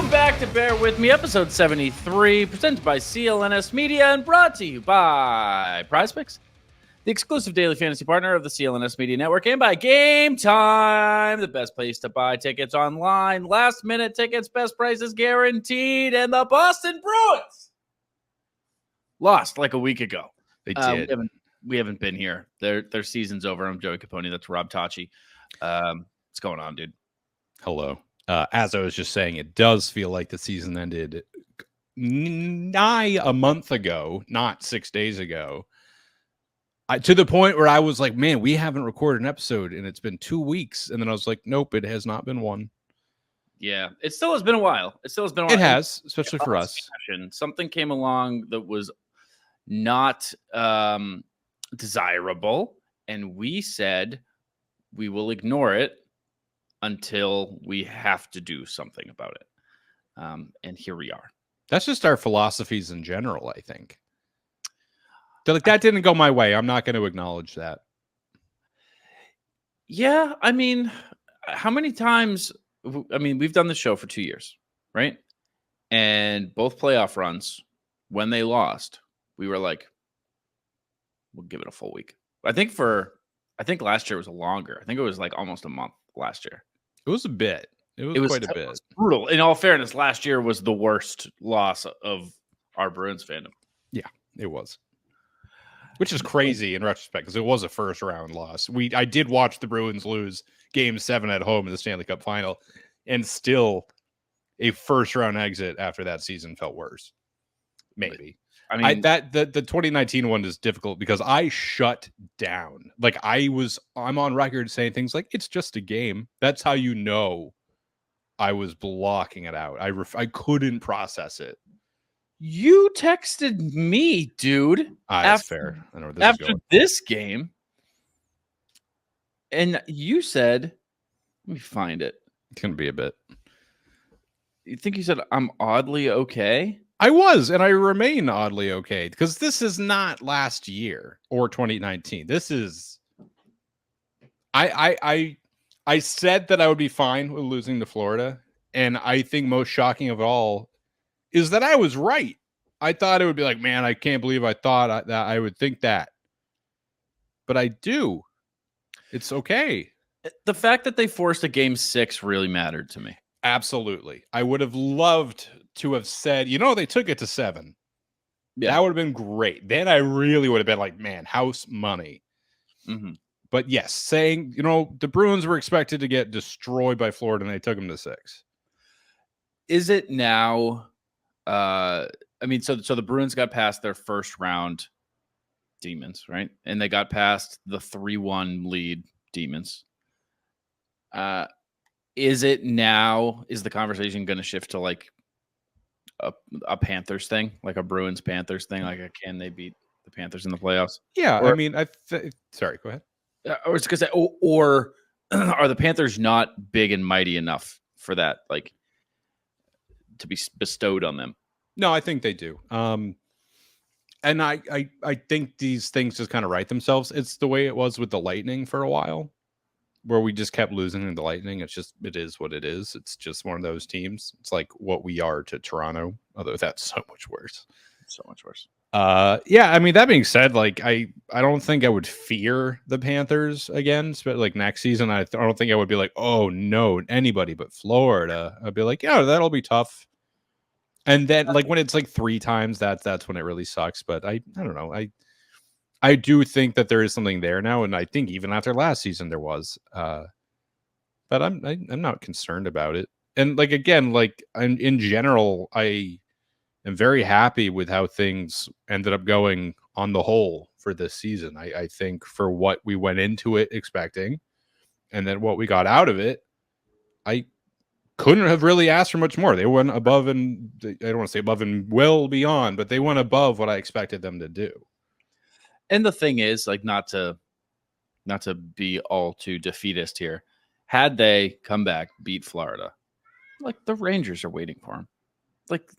Welcome back to Bear With Me, episode 73, presented by CLNS Media and brought to you by PrizePicks, the exclusive daily fantasy partner of the CLNS Media Network, and by Game Time, the best place to buy tickets online. Last minute tickets, best prices guaranteed, and the Boston Bruins lost like a week ago. They did. We haven't been here. Their season's over. I'm Joey Copponi. That's Rob Tocci. What's going on, dude? Hello. As I was just saying, it does feel like the season ended nigh a month ago, not 6 days ago. To the point where I was like, man, we haven't recorded an episode and it's been 2 weeks. And then I was like, nope, it has not been one. Yeah, it still has been a while. It has, especially for us. Something came along that was not desirable. And we said we will ignore it until we have to do something about it. And here we are. That's just our philosophies in general, I think. Like, that didn't go my way. I'm not going to acknowledge that. Yeah, I mean, how many times? I mean, we've done the show for 2 years, right? And both playoff runs, when they lost, we were like, we'll give it a full week. I think last year was longer. I think it was like almost a month last year. It was a bit. It was quite a bit. It was brutal. In all fairness, last year was the worst loss of our Bruins fandom. Yeah, it was. Which is crazy in retrospect, because it was a first round loss. I did watch the Bruins lose Game 7 at home in the Stanley Cup final, and still a first round exit after that season felt worse. Maybe. I mean, the 2019 one is difficult because I shut down. Like, I'm on record saying things like, it's just a game. That's how you know I was blocking it out. I couldn't process it. You texted me, dude. That's fair. I know where this after is going. This game, and you said, let me find it. It's going to be a bit. You think you said I'm oddly okay? I was, and I remain oddly okay, because this is not last year or 2019. This is. I said that I would be fine with losing to Florida, and I think most shocking of all is that I was right. I thought it would be like, man, I can't believe I thought that I would think that. But I do. It's okay. The fact that they forced a Game 6 really mattered to me. Absolutely. I would have loved to have said, they took it to 7. Yeah. That would have been great. Then I really would have been like, man, house money. Mm-hmm. But yes, saying, the Bruins were expected to get destroyed by Florida and they took them to 6. Is it now? So the Bruins got past their first round Demons, right? And they got past the 3-1 lead Demons. Is it now? Is the conversation going to shift to like a Panthers thing, like a Bruins Panthers thing? Like, can they beat the Panthers in the playoffs? Yeah, sorry, go ahead. I was going to say, or are the Panthers not big and mighty enough for that, like, to be bestowed on them? No, I think they do. And I think these things just kind of right themselves. It's the way it was with the Lightning for a while, where we just kept losing to the Lightning. It is what it is. It's just one of those teams. It's like what we are to Toronto, although that's so much worse. So much worse. Yeah, I mean, that being said, like, I don't think I would fear the Panthers again, but like next season, I don't think I would be like, oh no, anybody but Florida. I'd be like, yeah, that'll be tough. And then like when it's like 3 times, that's when it really sucks. But I don't know. I do think that there is something there now, and I think even after last season there was. But I'm not concerned about it. And like again, like in general, I am very happy with how things ended up going on the whole for this season. I think for what we went into it expecting, and then what we got out of it, I couldn't have really asked for much more. They went above, and I don't want to say above and well beyond, but they went above what I expected them to do. And the thing is, like, not to be all too defeatist here, had they come back, beat Florida, like, the Rangers are waiting for them. Like,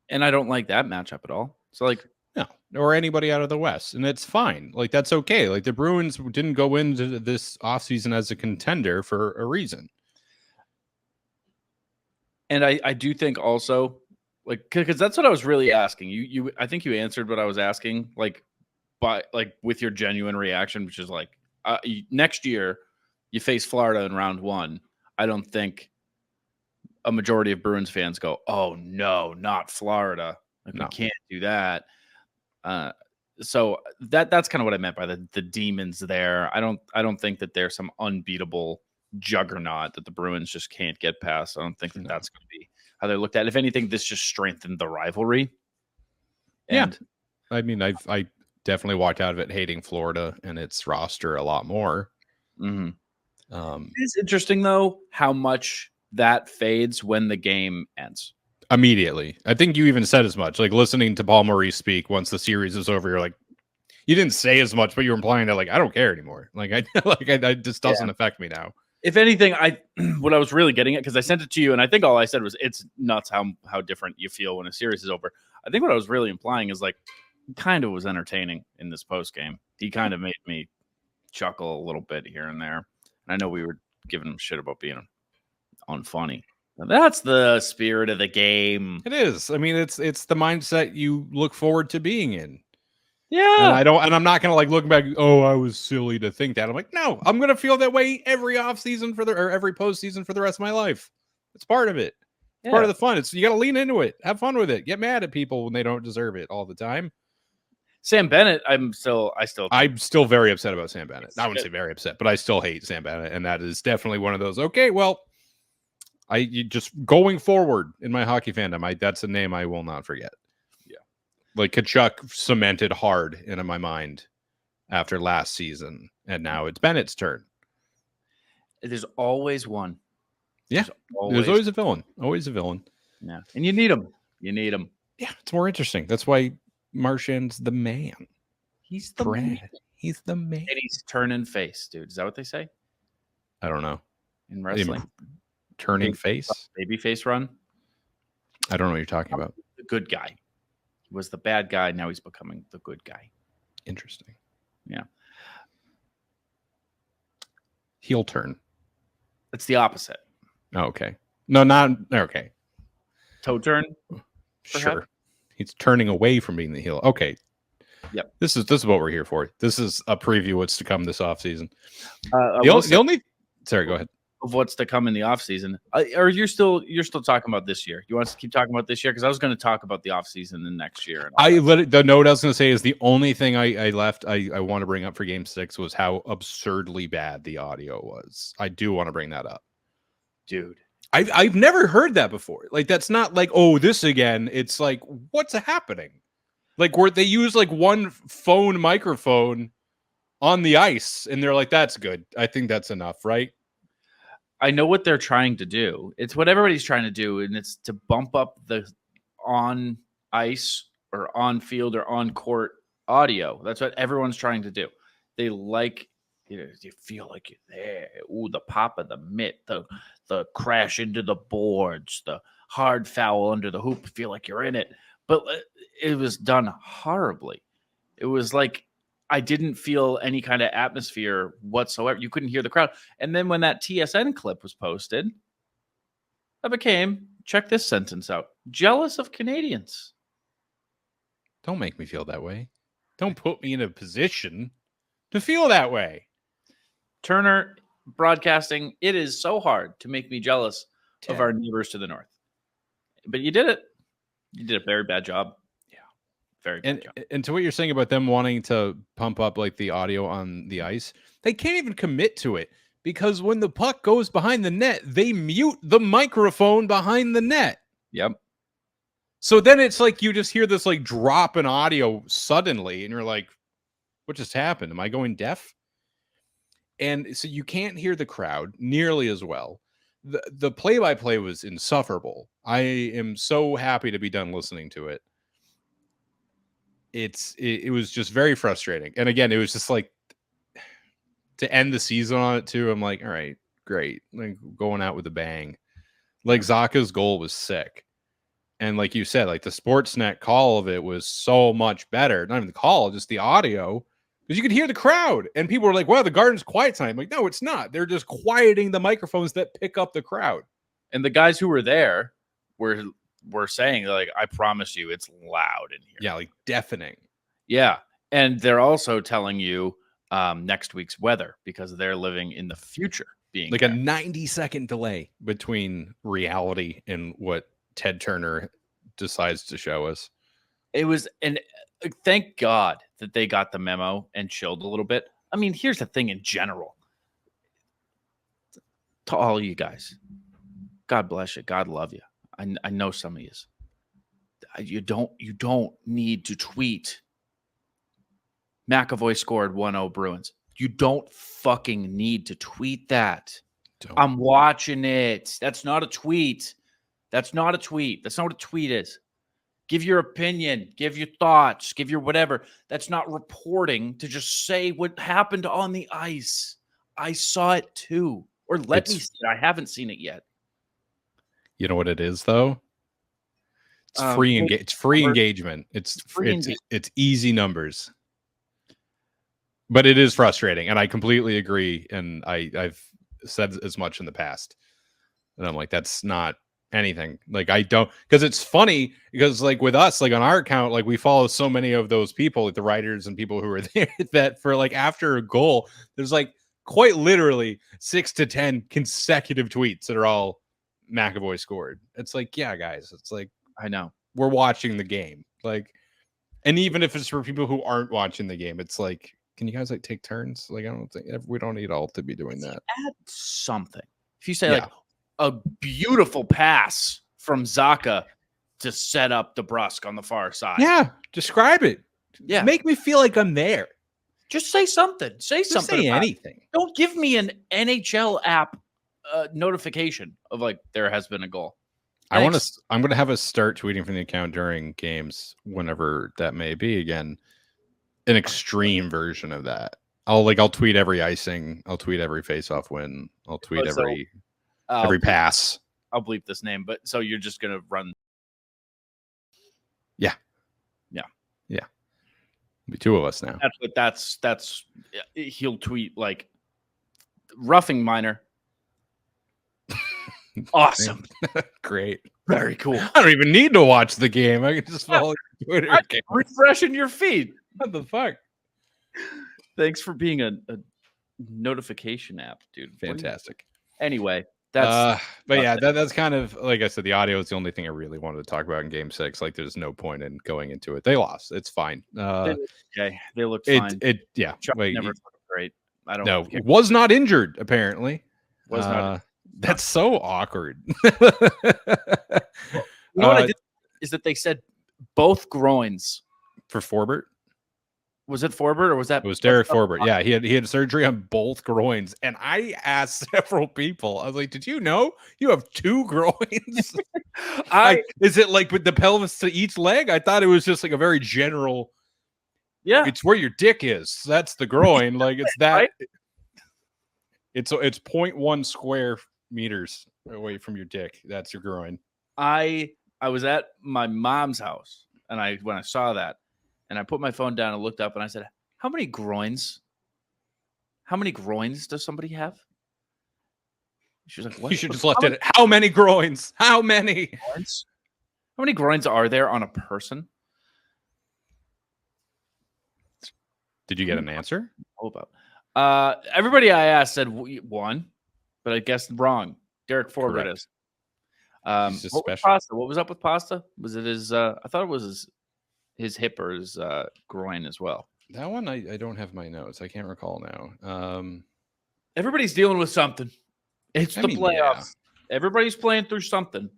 and I don't like that matchup at all. So, like, no, or anybody out of the West, and it's fine. Like, that's okay. Like, the Bruins didn't go into this offseason as a contender for a reason. And I do think also, like, because that's what I was really asking. I think you answered what I was asking, like, with your genuine reaction, which is like, next year you face Florida in round 1. I don't think a majority of Bruins fans go, "Oh no, not Florida! Like, No. we can't do that." So that's kind of what I meant by the demons there. I don't think that there's some unbeatable juggernaut that the Bruins just can't get past. I don't think that that's going to be how they're looked at. If anything, this just strengthened the rivalry. And I mean, I definitely walked out of it hating Florida and its roster a lot more. It's interesting though how much that fades when the game ends. Immediately. I think you even said as much. Like listening to Paul Maurice speak once the series is over, you're like, you didn't say as much, but you're implying that like I don't care anymore. Like I just doesn't affect me now. If anything, what I was really getting at, because I sent it to you, and I think all I said was it's nuts how different you feel when a series is over. I think what I was really implying is like he kind of was entertaining in this post game. He kind of made me chuckle a little bit here and there. And I know we were giving him shit about being unfunny. That's the spirit of the game. It is. I mean, it's the mindset you look forward to being in. Yeah. And I'm not gonna like look back, oh, I was silly to think that. I'm like, no, I'm gonna feel that way every offseason or every postseason for the rest of my life. It's part of it. It's part of the fun. You gotta lean into it. Have fun with it. Get mad at people when they don't deserve it all the time. Sam Bennett, I'm still very upset about Sam Bennett. I wouldn't say very upset, but I still hate Sam Bennett, and that is definitely one of those. Okay, well, you just going forward in my hockey fandom, that's a name I will not forget. Yeah, like Kachuk cemented hard into my mind after last season, and now it's Bennett's turn. There's always one. Yeah, there's always a villain. Always a villain. Yeah, and you need him. Yeah, it's more interesting. That's why Marchand's the man. He's the man. He's the man. And he's turning face, dude. Is that what they say? I don't know. In wrestling. Turning face? Baby face run? I don't know what you're talking about. The good guy. He was the bad guy. Now he's becoming the good guy. Interesting. Yeah. Heel turn. It's the opposite. Oh, okay. No, not okay. Toe turn? Sure. He's turning away from being the heel. Okay. Yep. This is what we're here for. This is a preview of what's to come this offseason. Sorry, go ahead. Of what's to come in the offseason. Or you're still talking about this year. You want us to keep talking about this year? Because I was going to talk about the offseason and next year. The note I was going to say is the only thing I left I want to bring up for Game 6 was how absurdly bad the audio was. I do want to bring that up. Dude. I've never heard that before. Like, that's not like, oh, this again. It's like, what's happening? Like, where they use like one phone microphone on the ice, and they're like, that's good. I think that's enough, right? I know what they're trying to do. It's what everybody's trying to do, and it's to bump up the on ice or on field or on court audio. That's what everyone's trying to do. They like, you feel like you're there. Ooh, the pop of the mitt, the crash into the boards, the hard foul under the hoop. Feel like you're in it. But it was done horribly. It was like I didn't feel any kind of atmosphere whatsoever. You couldn't hear the crowd. And then when that TSN clip was posted, I became, check this sentence out, jealous of Canadians. Don't make me feel that way. Don't put me in a position to feel that way. Turner Broadcasting, it is so hard to make me jealous of our neighbors to the north. But you did it. You did a very bad job. Yeah. Very bad job. And to what you're saying about them wanting to pump up like the audio on the ice, they can't even commit to it because when the puck goes behind the net, they mute the microphone behind the net. Yep. So then it's like you just hear this like drop in audio suddenly, and you're like, what just happened? Am I going deaf? And so you can't hear the crowd nearly as well. The play-by-play was insufferable. I am so happy to be done listening to it. It was just very frustrating. And again, it was just like to end the season on it too. I'm like, all right, great. Like going out with a bang. Like Zaka's goal was sick. And like you said, like the Sportsnet call of it was so much better. Not even the call, just the audio. Because you could hear the crowd. And people were like, wow, the Garden's quiet tonight. I'm like, no, it's not. They're just quieting the microphones that pick up the crowd. And the guys who were there were saying, like, I promise you it's loud in here. Yeah, like deafening. Yeah. And they're also telling you next week's weather because they're living in the future, being Like there. a 90-second delay between reality and what Ted Turner decides to show us. It was, and thank God that they got the memo and chilled a little bit. I mean, here's the thing in general. To all you guys, God bless you. God love you. I know some of you. You don't need to tweet McAvoy scored 1-0 Bruins. You don't fucking need to tweet that. I'm watching it. That's not a tweet. That's not a tweet. That's not what a tweet is. Give your opinion. Give your thoughts. Give your whatever. That's not reporting to just say what happened on the ice. I saw it too. Or let me see it. I haven't seen it yet. You know what it is, though? It's free. It's free engagement. It's easy numbers. But it is frustrating, and I completely agree. And I've said as much in the past. And I'm like, that's not anything. Like, I don't, because it's funny because, like, with us, like on our account, like we follow so many of those people, like the writers and people who are there, that for like after a goal, there's like quite literally 6 to 10 consecutive tweets that are all McAvoy scored. It's like, yeah, guys, it's like, I know we're watching the game. Like, and even if it's for people who aren't watching the game, it's like, can you guys like take turns? Like, I don't think we don't need all to be doing that. Add something. If you say like a beautiful pass from Zaka to set up DeBrusque on the far side. Yeah. Describe it. Yeah. Make me feel like I'm there. Just say something. Say something. Say anything. Don't give me an NHL app notification of like there has been a goal. I'm going to have us start tweeting from the account during games, whenever that may be again. An extreme version of that. I'll tweet every icing. I'll tweet every face-off win. I'll tweet every pass. I'll bleep this name, but so you're just gonna run. Yeah. Be two of us now. That's he'll tweet like roughing minor. Awesome. Great. Very cool. I don't even need to watch the game. I can just follow your Twitter account. Refreshing your feed. What the fuck? Thanks for being a notification app, dude. Fantastic. Anyway, but yeah, that's kind of, like I said, the audio is the only thing I really wanted to talk about in Game 6. Like, there's no point in going into it. They lost. It's fine. Okay, they look fine. Chuck never looked great. I don't know. Was not injured, apparently. Was not. That's so awkward. You know what I did is that they said both groins for Forbert. Was it Forbert or was that? It was Derek Forbert. Yeah, he had surgery on both groins, and I asked several people. I was like, "Did you know you have two groins? Is it like with the pelvis to each leg? I thought it was just like a very general. Yeah, it's where your dick is. That's the groin. Like it's that. Right? It's 0.1 square meters away from your dick. That's your groin. I was at my mom's house, and when I saw that. And I put my phone down and looked up and I said, how many groins does somebody have? She was like, what? You should just left it. How many groins? How many? Groins? How many groins are there on a person? Did you get an answer? About everybody I asked said one, but I guessed wrong. Derek Forbert is. What was Pasta? What was up with Pasta? Was it his? I thought it was his hip or his groin as well. That one I don't have my notes. I can't recall now. Everybody's dealing with something. It's the playoffs. Yeah. Everybody's playing through something.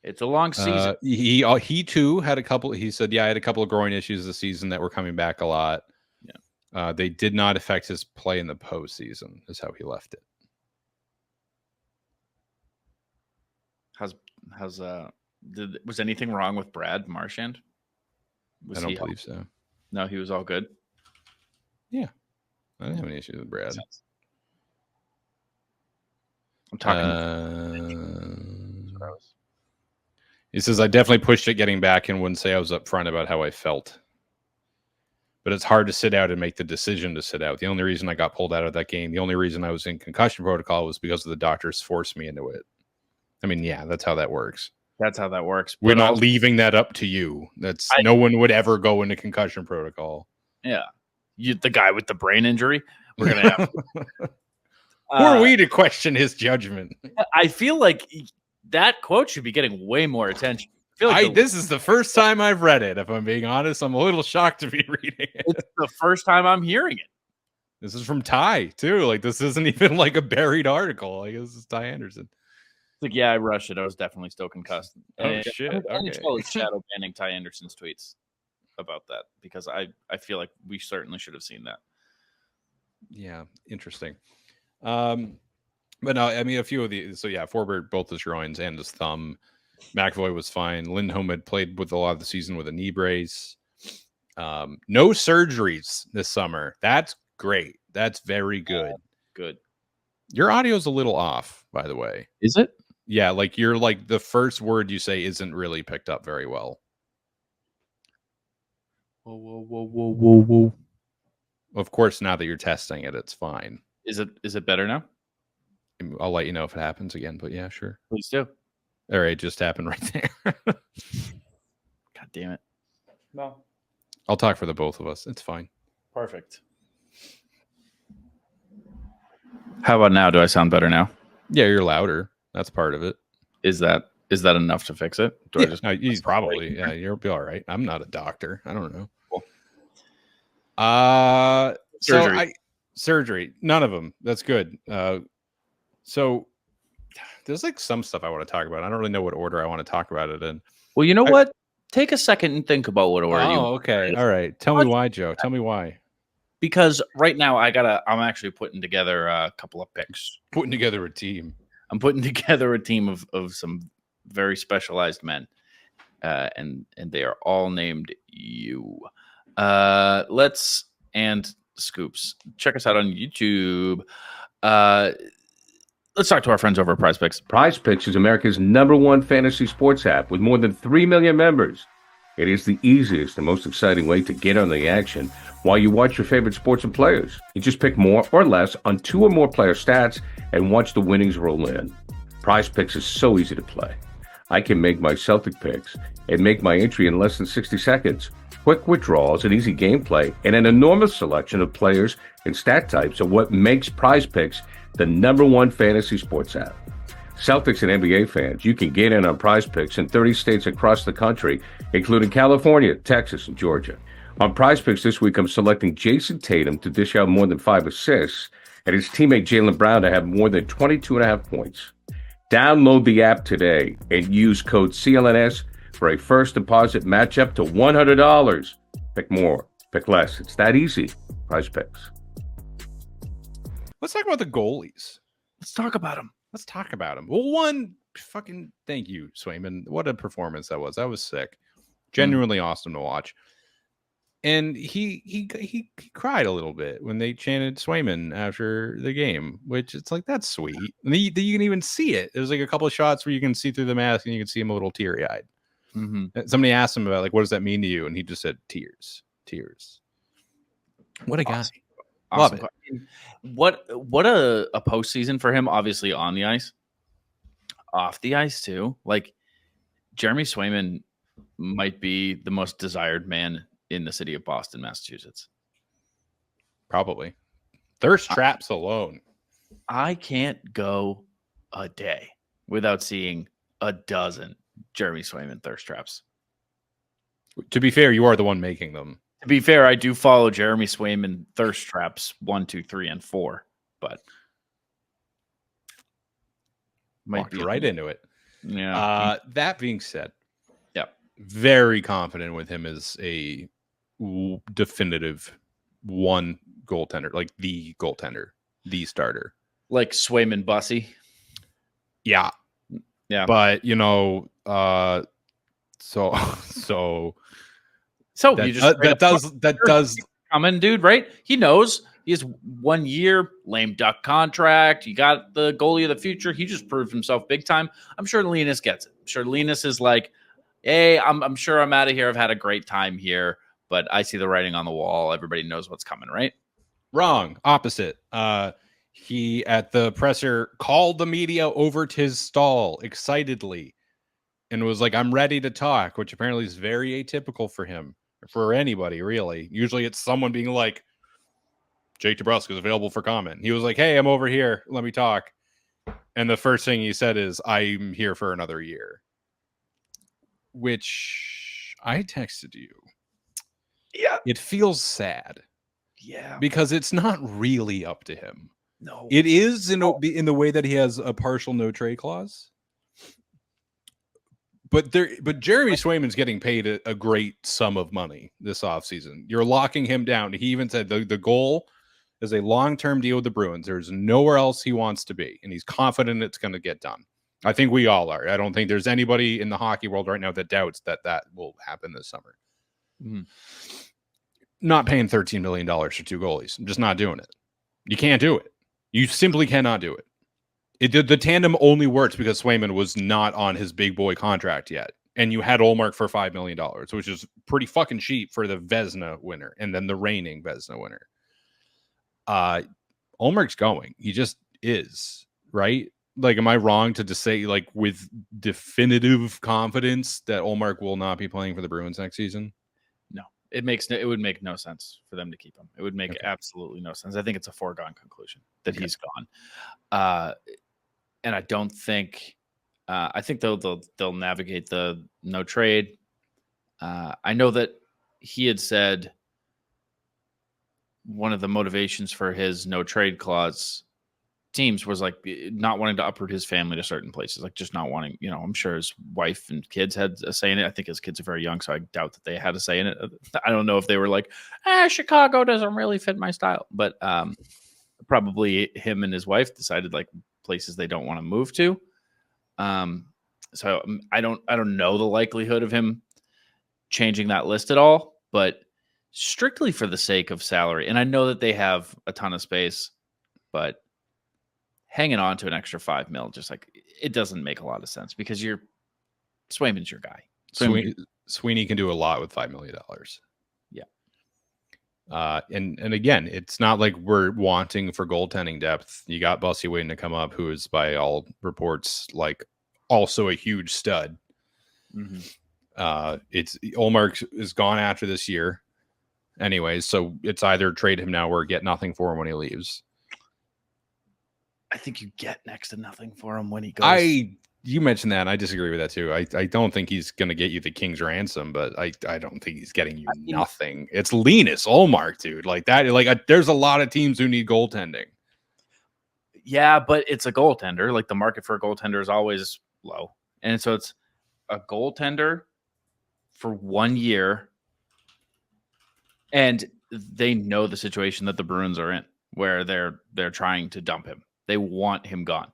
It's a long season. He too had a couple. He said, "Yeah, I had a couple of groin issues this season that were coming back a lot." Yeah, they did not affect his play in the postseason. Is how he left it. Was anything wrong with Brad Marchand? I don't believe so. No, he was all good. Yeah, I didn't have any issues with Brad. I'm talking. He says, I definitely pushed it getting back and wouldn't say I was upfront about how I felt. But it's hard to sit out and make the decision to sit out. The only reason I got pulled out of that game, the only reason I was in concussion protocol was because of the doctors forced me into it. I mean, yeah, that's how that works. That's how that works. We're But not also, leaving that up to you. No one would ever go into concussion protocol. yeah, the guy with the brain injury. We're gonna have. Who are we to question his judgment? I feel like that quote should be getting way more attention. I feel like this is the first time I've read it. If I'm being honest, I'm a little shocked to be reading it. It's the first time I'm hearing it. This is from Ty too. Like, this isn't even like a buried article. Like, this is Ty Anderson. It's like, yeah, I rushed it. I was definitely still concussed. Oh shit! Okay. NHL is shadow banning Ty Anderson's tweets about that because I feel like we certainly should have seen that. Yeah, interesting. But no, I mean, a few of these. So yeah, Forbert, both his groins and his thumb. McAvoy was fine. Lindholm had played with a lot of the season with a knee brace. No surgeries this summer. That's great. That's very good. Good. Your audio's a little off, by the way. Is it? Yeah, like you're like the first word you say isn't really picked up very well. Whoa. Of course, now that you're testing it, it's fine. Is it better now? I'll let you know if it happens again, but yeah, sure. Please do. All right, it just happened right there. God damn it. Well, I'll talk for the both of us. It's fine. Perfect. How about now? Do I sound better now? Yeah, you're louder. That's part of it. Is that enough to fix it? You probably. Yeah, you'll be all right. I'm not a doctor. I don't know. Cool. Surgery. None of them. That's good. So there's like some stuff I want to talk about. I don't really know what order I want to talk about it in. Well, you know what? Take a second and think about what order you. Okay. All right. Tell me why, Joe. Tell me why. Because right now I'm actually putting together a couple of picks. Putting together a team. I'm putting together a team of some very specialized men, and they are all named you. And Scoops. Check us out on YouTube. Let's talk to our friends over at Prize Picks. Prize Picks is America's #1 fantasy sports app with more than 3 million members. It is the easiest and most exciting way to get on the action while you watch your favorite sports and players. You just pick more or less on 2 or more player stats and watch the winnings roll in. Prize Picks is so easy to play. I can make my Celtic picks and make my entry in less than 60 seconds. Quick withdrawals and easy gameplay and an enormous selection of players and stat types are what makes Prize Picks the #1 fantasy sports app. Celtics and NBA fans, you can get in on Prize Picks in 30 states across the country, including California, Texas, and Georgia. On Prize Picks this week, I'm selecting Jason Tatum to dish out more than 5 assists and his teammate Jaylen Brown to have more than 22.5 points. Download the app today and use code CLNS for a first deposit match up to $100. Pick more, pick less. It's that easy. Prize Picks. Let's talk about the goalies. Let's talk about them. Well, one, fucking thank you, Swayman. What a performance that was. That was sick. Genuinely awesome to watch. And he cried a little bit when they chanted Swayman after the game, which it's like, that's sweet. And you can even see it. There's like a couple of shots where you can see through the mask and you can see him a little teary-eyed. Mm-hmm. Somebody asked him about, like, what does that mean to you? And he just said, tears. What a guy. Awesome. Love it. What a postseason for him, obviously on the ice. Off the ice, too. Like, Jeremy Swayman might be the most desired man in the city of Boston, Massachusetts. Probably. Thirst traps alone. I can't go a day without seeing a dozen Jeremy Swayman thirst traps. To be fair, you are the one making them. To be fair, I do follow Jeremy Swayman thirst traps 1, 2, 3, and 4, but might be right into it. Yeah. That being said, yeah, very confident with him as a definitive one goaltender, like the goaltender, the starter, like Swayman Bussy. Yeah. But so that, you just that does come in, dude, right? He knows he has 1 year lame duck contract. You got the goalie of the future. He just proved himself big time. I'm sure Linus gets it. I'm sure Linus is like, hey, I'm sure I'm out of here. I've had a great time here, but I see the writing on the wall. Everybody knows what's coming, right? Wrong. Opposite. He, at the presser, called the media over to his stall excitedly and was like, I'm ready to talk, which apparently is very atypical for him, or for anybody, really. Usually it's someone being like, Jake DeBrusk is available for comment. He was like, hey, I'm over here. Let me talk. And the first thing he said is, I'm here for another year. Which I texted you. Yeah. It feels sad. Yeah. Because it's not really up to him. No. It is in the way that he has a partial no trade clause. But Jeremy Swayman's getting paid a great sum of money this offseason. You're locking him down. He even said the goal is a long-term deal with the Bruins. There's nowhere else he wants to be, and he's confident it's going to get done. I think we all are. I don't think there's anybody in the hockey world right now that doubts that will happen this summer. Mm-hmm. Not paying $13 million for 2 goalies. I'm just not doing it. You can't do it. You simply cannot do it. The tandem only works because Swayman was not on his big boy contract yet. And you had Ullmark for $5 million, which is pretty fucking cheap for the Vezina winner and then the reigning Vezina winner. Ullmark's going. He just is, right? Like, am I wrong to just say, like, with definitive confidence that Ullmark will not be playing for the Bruins next season? No. It would make no sense for them to keep him. It would make absolutely no sense. I think it's a foregone conclusion that he's gone. And I don't think I think they'll navigate the no trade. I know that he had said one of the motivations for his no trade clause teams was like not wanting to uproot his family to certain places, like just not wanting, I'm sure his wife and kids had a say in it. I think his kids are very young, so I doubt that they had a say in it. I don't know if they were like, Chicago doesn't really fit my style, but probably him and his wife decided like places they don't want to move to. So I don't know the likelihood of him changing that list at all, but strictly for the sake of salary. And I know that they have a ton of space, but hanging on to an extra $5 million, just like, it doesn't make a lot of sense because Swayman's your guy. Sweeney can do a lot with $5 million. Yeah. And again, it's not like we're wanting for goaltending depth. You got Bussy waiting to come up, who is by all reports like also a huge stud. Mm-hmm. It's Ullmark is gone after this year, anyways. So it's either trade him now or get nothing for him when he leaves. I think you get next to nothing for him when he goes. You mentioned that, and I disagree with that too. I don't think he's going to get you the king's ransom, but I don't think he's getting you nothing. It's Linus Ullmark, dude. Like that. There's a lot of teams who need goaltending. Yeah, but it's a goaltender. Like, the market for a goaltender is always low, and so it's a goaltender for 1 year, and they know the situation that the Bruins are in, where they're trying to dump him. They want him gone.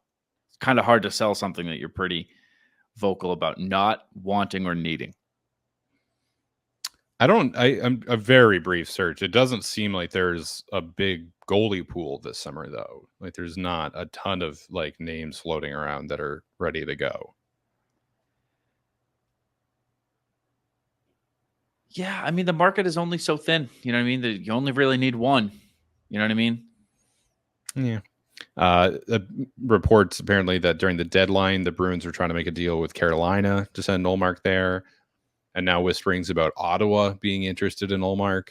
It's kind of hard to sell something that you're pretty vocal about not wanting or needing. I'm a very brief search. It doesn't seem like there's a big goalie pool this summer, though. Like, there's not a ton of like names floating around that are ready to go. Yeah, I mean, the market is only so thin. You know what I mean? That you only really need one. You know what I mean? Yeah. Reports apparently that during the deadline, the Bruins were trying to make a deal with Carolina to send Ullmark there, and now whisperings about Ottawa being interested in Ullmark.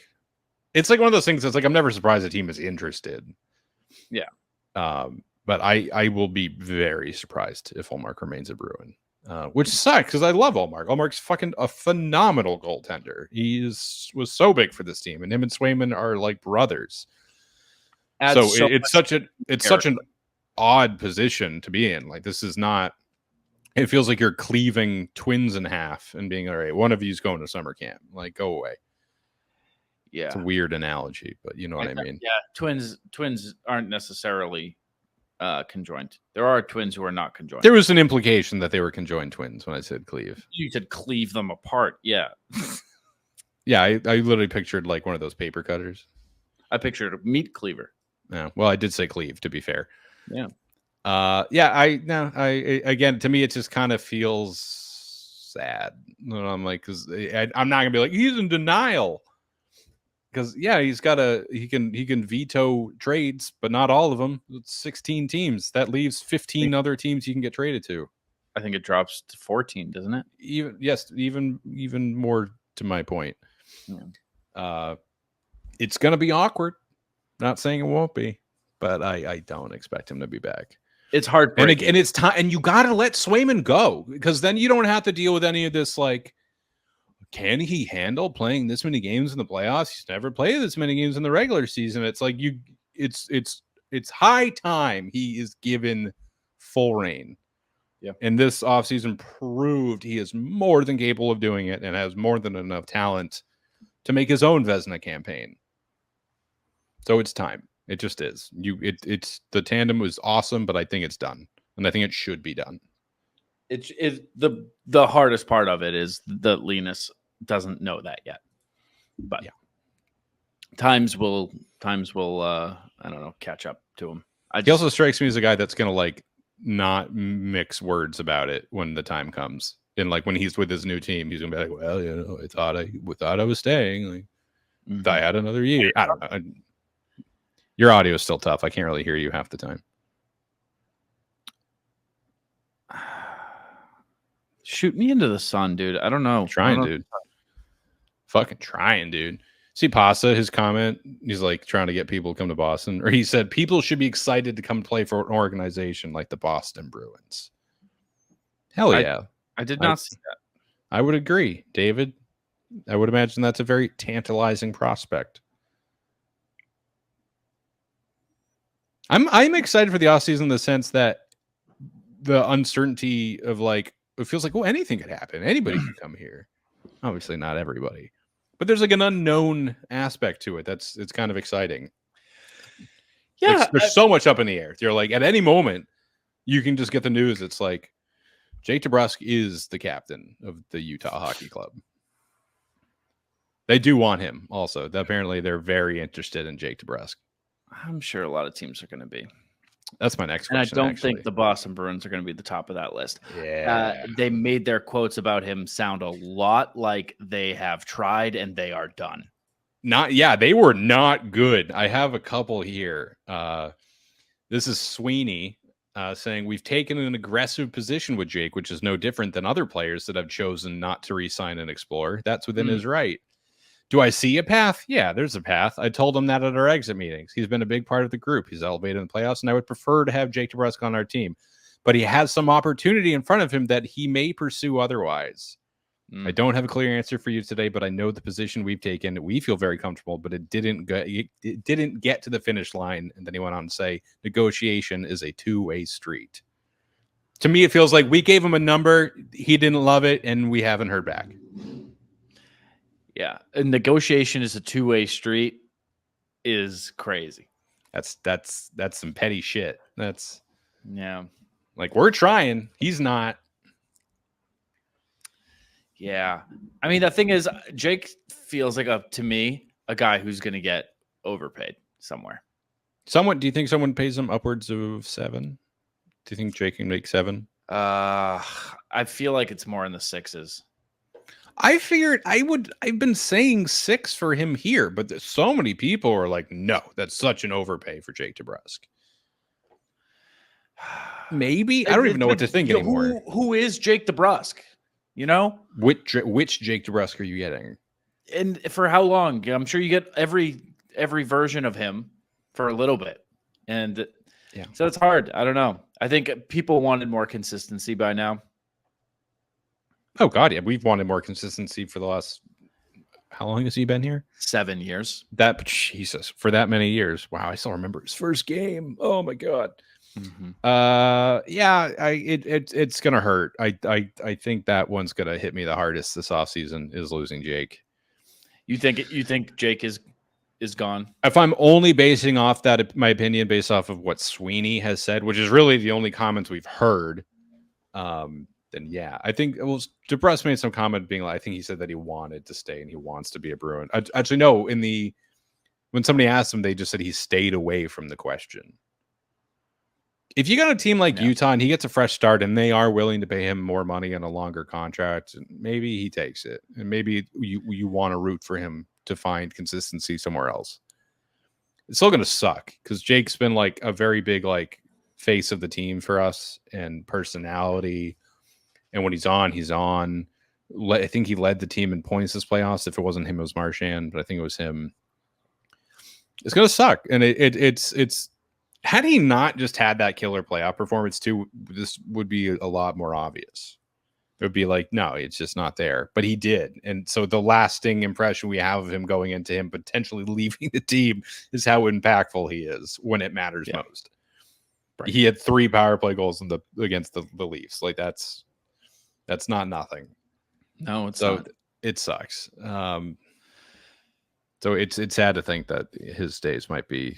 It's like one of those things that's like, I'm never surprised a team is interested. Yeah. But I will be very surprised if Ullmark remains a Bruin, which sucks because I love Ullmark. Ullmark's fucking a phenomenal goaltender. Was so big for this team, and him and Swayman are like brothers. So it's such an odd position to be in. Like, this is not. It feels like you're cleaving twins in half and being, all right, one of you's going to summer camp. Like, go away. Yeah, it's a weird analogy, but you know what I mean. Yeah, twins aren't necessarily conjoined. There are twins who are not conjoined. There was an implication that they were conjoined twins when I said cleave. You said cleave them apart. Yeah. Yeah, I literally pictured like one of those paper cutters. I pictured a meat cleaver. Yeah, well, I did say cleave, to be fair. Yeah. Again, to me, it just kind of feels sad. I'm like, because I'm not gonna be like, he's in denial. Because he can veto trades, but not all of them. It's 16 teams. That leaves 15 other teams you can get traded to. I think it drops to 14, doesn't it? Even more to my point. Yeah. It's gonna be awkward. Not saying it won't be, but I don't expect him to be back. It's heartbreaking. And it's time, and you gotta let Swayman go, because then you don't have to deal with any of this, like, can he handle playing this many games in the playoffs? He's never played this many games in the regular season. It's like it's high time he is given full reign. Yeah. And this offseason proved he is more than capable of doing it and has more than enough talent to make his own Vezina campaign. So it's time. It just is. It's the tandem was awesome, but I think it's done. And I think it should be done. It's the hardest part of it is that Linus doesn't know that yet. But yeah. Times will I don't know, catch up to him. He also strikes me as a guy that's gonna like not mix words about it when the time comes. And like when he's with his new team, he's gonna be like, well, you know, I thought I was staying. Like, I had another year. I don't know. Your audio is still tough. I can't really hear you half the time. Shoot me into the sun, dude. I don't know. Dude. Fucking trying, dude. See Pasa, his comment, he's like trying to get people to come to Boston. Or he said people should be excited to come play for an organization like the Boston Bruins. Hell yeah. I did not see that. I would agree, David. I would imagine that's a very tantalizing prospect. I'm excited for the offseason in the sense that the uncertainty of like, it feels like, well, anything could happen. Anybody can come here. Obviously not everybody. But there's like an unknown aspect to it. It's kind of exciting. Yeah. There's so much up in the air. You're like, at any moment, you can just get the news. It's like, Jake DeBrusk is the captain of the Utah Hockey Club. They do want him also. Apparently, they're very interested in Jake DeBrusk. I'm sure a lot of teams are going to be. That's my next question. And I don't think the Boston Bruins are going to be at the top of that list. Yeah. They made their quotes about him sound a lot like they have tried and they are done. They were not good. I have a couple here. This is Sweeney saying, we've taken an aggressive position with Jake, which is no different than other players that have chosen not to re-sign and explore. That's within his right. Do I see a path? Yeah, there's a path. I told him that at our exit meetings. He's been a big part of the group. He's elevated in the playoffs, and I would prefer to have Jake DeBrusk on our team. But he has some opportunity in front of him that he may pursue otherwise. I don't have a clear answer for you today, but I know the position we've taken. We feel very comfortable, but it didn't get to the finish line. And then he went on to say, negotiation is a two-way street. To me, it feels like we gave him a number. He didn't love it, and we haven't heard back. Yeah, a negotiation is a two-way street is crazy. That's some petty shit. That's like, we're trying. He's not. Yeah, I mean, the thing is, Jake feels like to me a guy who's going to get overpaid somewhere. Do you think someone pays him upwards of 7? Do you think Jake can make 7? I feel like it's more in the 6s. I figured I've been saying 6 for him here, but so many people are like, no, that's such an overpay for Jake DeBrusk. Maybe. I don't even know what to think anymore. Who is Jake DeBrusk? You know? Which Jake DeBrusk are you getting? And for how long? I'm sure you get every version of him for a little bit. And so it's hard. I don't know. I think people wanted more consistency by now. Oh, God, yeah. We've wanted more consistency for the last... How long has he been here? 7 years. Jesus, for that many years. Wow, I still remember his first game. Oh, my God. Mm-hmm. It's going to hurt. I think that one's going to hit me the hardest this offseason is losing Jake. You think Jake is gone? If I'm only basing off that, my opinion based off of what Sweeney has said, which is really the only comments we've heard, then yeah, I think it was DeBrusk made some comment being like, I think he said that he wanted to stay and he wants to be a Bruin. Actually, no, when somebody asked him, they just said he stayed away from the question. If you got a team like Utah and he gets a fresh start and they are willing to pay him more money and a longer contract, maybe he takes it. And maybe you want to root for him to find consistency somewhere else. It's still going to suck because Jake's been like a very big like face of the team for us and personality. And when he's on, he's on. I think he led the team in points this playoffs. If it wasn't him, it was Marchand, but I think it was him. It's going to suck. And it's had he not just had that killer playoff performance too, this would be a lot more obvious. It would be like, no, it's just not there. But he did. And so the lasting impression we have of him going into him potentially leaving the team is how impactful he is when it matters most. Right. He had 3 power play goals against the Leafs. Like that's not nothing. No, it's not. It sucks. So it's sad to think that his days might be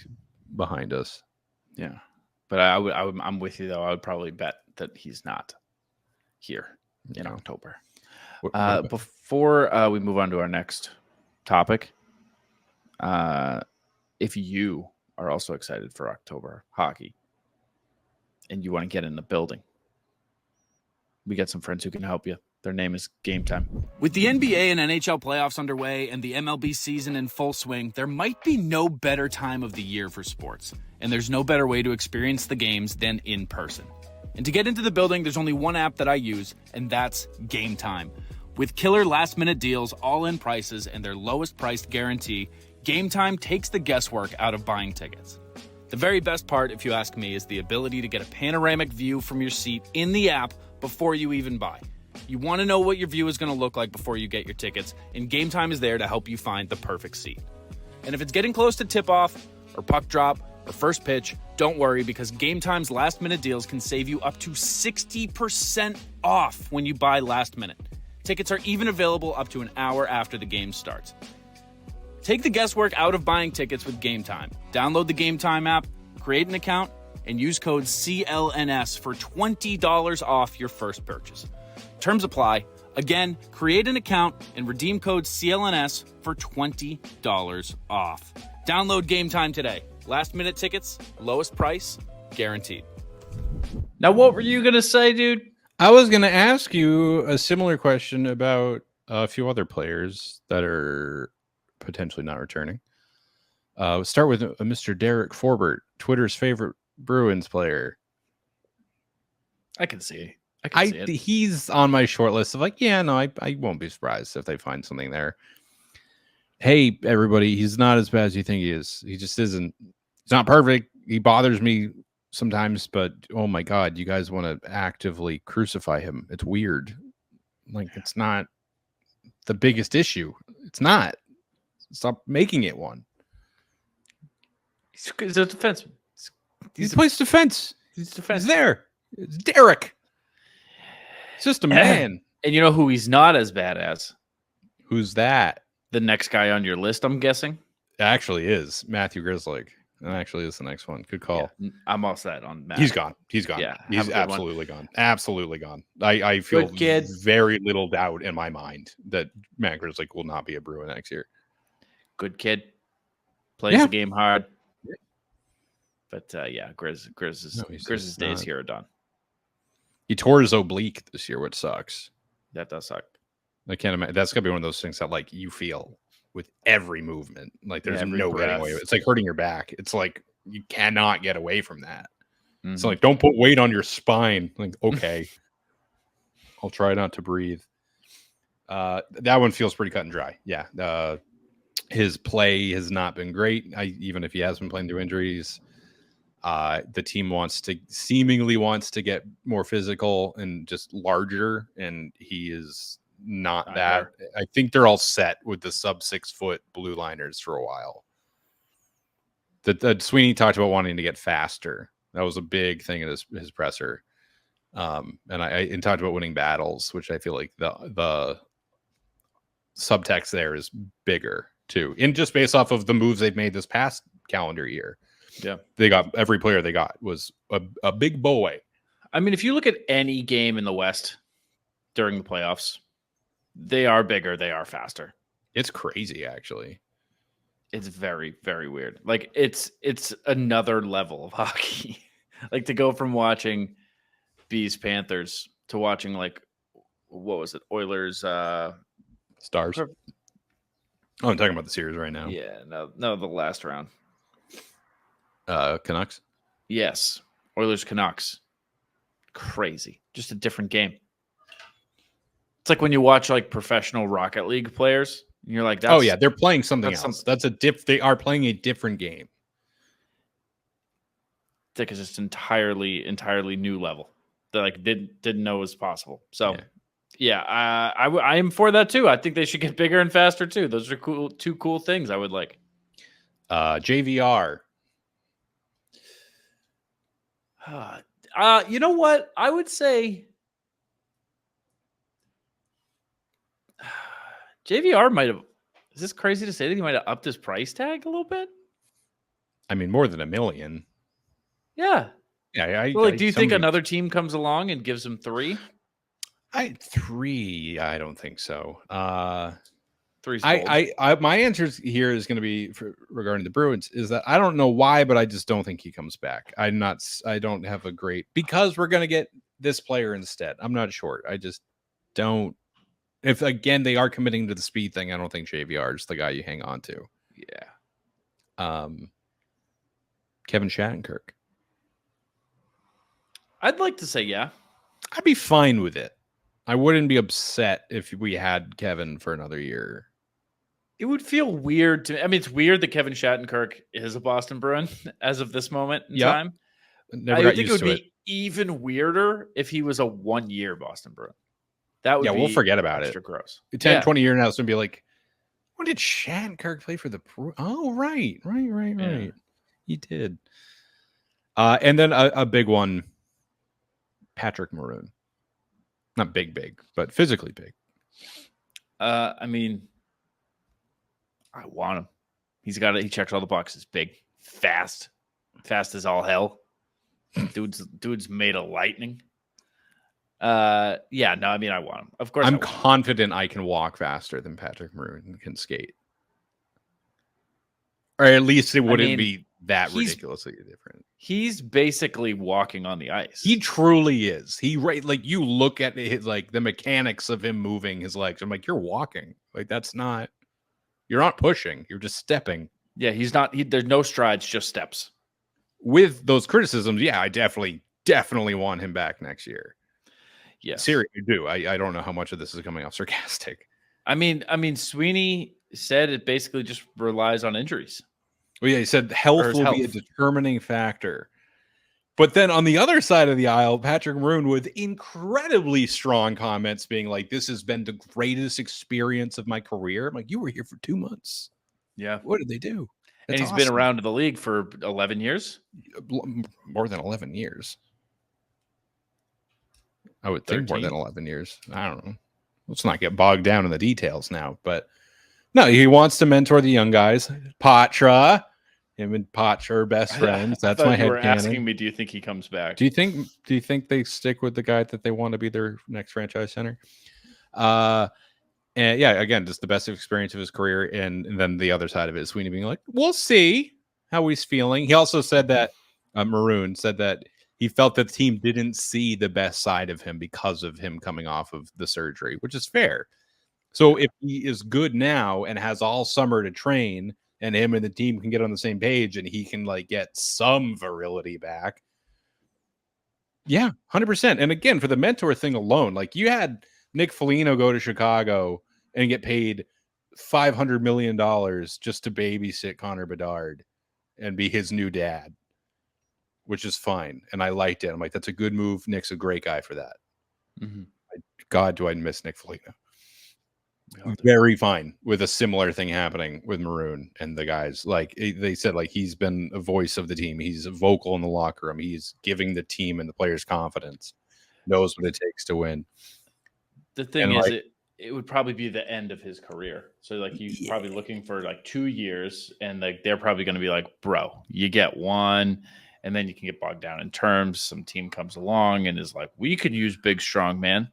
behind us. Yeah. But I'm with you though. I would probably bet that he's not here in October. Before we move on to our next topic, if you are also excited for October hockey and you want to get in the building, we got some friends who can help you. Their name is Game Time. With the NBA and NHL playoffs underway and the MLB season in full swing, there might be no better time of the year for sports. And there's no better way to experience the games than in person. And to get into the building, there's only one app that I use, and that's Game Time. With killer last-minute deals, all-in prices, and their lowest priced guarantee, Game Time takes the guesswork out of buying tickets. The very best part, if you ask me, is the ability to get a panoramic view from your seat in the app before you even buy. You want to know what your view is going to look like before you get your tickets, and Game Time is there to help you find the perfect seat. And if it's getting close to tip-off, or puck drop, or first pitch, don't worry, because Game Time's last-minute deals can save you up to 60% off when you buy last minute. Tickets are even available up to an hour after the game starts. Take the guesswork out of buying tickets with Game Time. Download the Game Time app, create an account, and use code CLNS for $20 off your first purchase. Terms apply. Again, create an account and redeem code CLNS for $20 off. Download Game Time today. Last minute tickets, lowest price, guaranteed. Now, what were you going to say, dude? I was going to ask you a similar question about a few other players that are potentially not returning. We'll start with Mr. Derek Forbert, Twitter's favorite Bruins player. I can see. He's on my short list of like, I won't be surprised if they find something there. Hey, everybody, he's not as bad as you think he is. He just isn't. He's not perfect. He bothers me sometimes, but oh my God, you guys want to actively crucify him. It's weird. Like, it's not the biggest issue. It's not. Stop making it one. He's a defenseman. He plays defense. He's there. It's Derek. It's just a man. And you know who he's not as bad as? Who's that? The next guy on your list, I'm guessing. It actually is Matthew Grzelcyk. It actually is the next one. Good call. Yeah, I'm all set on Matt. He's gone. Yeah, he's absolutely gone. Absolutely gone. I feel very little doubt in my mind that Matt Grzelcyk will not be a Bruin next year. Good kid. Plays the game hard. But Grizz's days here are done. He tore his oblique this year, which sucks. That does suck. I can't imagine. That's gonna be one of those things that like you feel with every movement. Like there's no getting away with it. It's like hurting your back. It's like you cannot get away from that. Mm-hmm. It's like, don't put weight on your spine. Like, okay. I'll try not to breathe. That one feels pretty cut and dry. Yeah. His play has not been great. Even if he has been playing through injuries. The team seemingly wants to get more physical and just larger, and he is not that. I think they're all set with the sub 6 foot blue liners for a while. That Sweeney talked about wanting to get faster. That was a big thing in his presser. And I talked about winning battles, which I feel like the subtext there is bigger too. And just based off of the moves they've made this past calendar year. Yeah. Every player they got was a big boy. I mean, if you look at any game in the West during the playoffs, they are bigger, they are faster. It's crazy, actually. It's very, very weird. Like it's another level of hockey. Like to go from watching Bees Panthers to watching like what was it? Oilers Stars. Oh, I'm talking about the series right now. Yeah, no, the last round. Canucks. Yes, Oilers Canucks. Crazy, just a different game. It's like when you watch like professional Rocket League players, and you're like, "Oh yeah, they're playing something that's else. They are playing a different game." It's like it's just entirely new level that like didn't know was possible. So yeah, I am for that too. I think they should get bigger and faster too. Those are two cool things I would like. JVR. You know what? I would say JVR might have. Is this crazy to say that he might have upped his price tag a little bit? I mean, more than $1 million. Yeah. Yeah. Do you think another team comes along and gives him 3? 3. I don't think so. 3's my answer here is going to be regarding the Bruins is that I don't know why, but I just don't think he comes back. I don't have a great, because we're going to get this player instead. I'm not sure. I just don't. If again they are committing to the speed thing, I don't think JVR is the guy you hang on to. Yeah. Kevin Shattenkirk. I'd like to say yeah. I'd be fine with it. I wouldn't be upset if we had Kevin for another year. It would feel weird to me. I mean, it's weird that Kevin Shattenkirk is a Boston Bruin as of this moment in time. Never I got think used it would to be even weirder if he was a 1-year Boston Bruin. That would be we'll forget about extra it. Gross. 20 years now, it's going to be like, when did Shattenkirk play for the Bruins? Oh, right. Yeah. He did. And then a big one, Patrick Maroon. Not big, but physically big. I mean, I want him. He checks all the boxes. Big, fast as all hell. Dude's made of lightning. I mean, I want him. Of course, I'm confident I can walk faster than Patrick Maroon can skate. Or at least it wouldn't be that ridiculously different. He's basically walking on the ice. He truly is. Like you look at his like the mechanics of him moving his legs. I'm like, you're walking. Like you're not pushing. You're just stepping. Yeah, he's not. There's no strides, just steps. With those criticisms, yeah, I definitely want him back next year. Yes. Seriously, I do. I don't know how much of this is coming off sarcastic. I mean, Sweeney said it basically just relies on injuries. Well, yeah, he said health will be a determining factor. But then on the other side of the aisle, Patrick Maroon with incredibly strong comments being like, this has been the greatest experience of my career. I'm like, you were here for 2 months. Yeah. What did they do? That's and he's been around the league for 11 years. More than 11 years. I would think 13. more than 11 years. I don't know. Let's not get bogged down in the details now. But no, he wants to mentor the young guys. Patra, him and Patra are best friends. That's my head. You were asking me, do you think he comes back? Do you think they stick with the guy that they want to be their next franchise center? And yeah, again, just the best experience of his career. And then the other side of it is Sweeney being like, we'll see how he's feeling. He also said that Maroon said that he felt that the team didn't see the best side of him because of him coming off of the surgery, which is fair. So if he is good now and has all summer to train and him and the team can get on the same page and he can like get some virility back. Yeah, 100%. And again, for the mentor thing alone, like you had Nick Foligno go to Chicago and get paid $500 million just to babysit Connor Bedard and be his new dad, which is fine. And I liked it. I'm like, that's a good move. Nick's a great guy for that. Mm-hmm. God, do I miss Nick Foligno? Very fine with a similar thing happening with Maroon and the guys. Like they said, like he's been a voice of the team. He's vocal in the locker room. He's giving the team and the players confidence. Knows what it takes to win. The thing is, it would probably be the end of his career. So like he's probably looking for like 2 years, and like they're probably going to be like, bro, you get one, and then you can get bogged down in terms. Some team comes along and is like, we could use big strong man.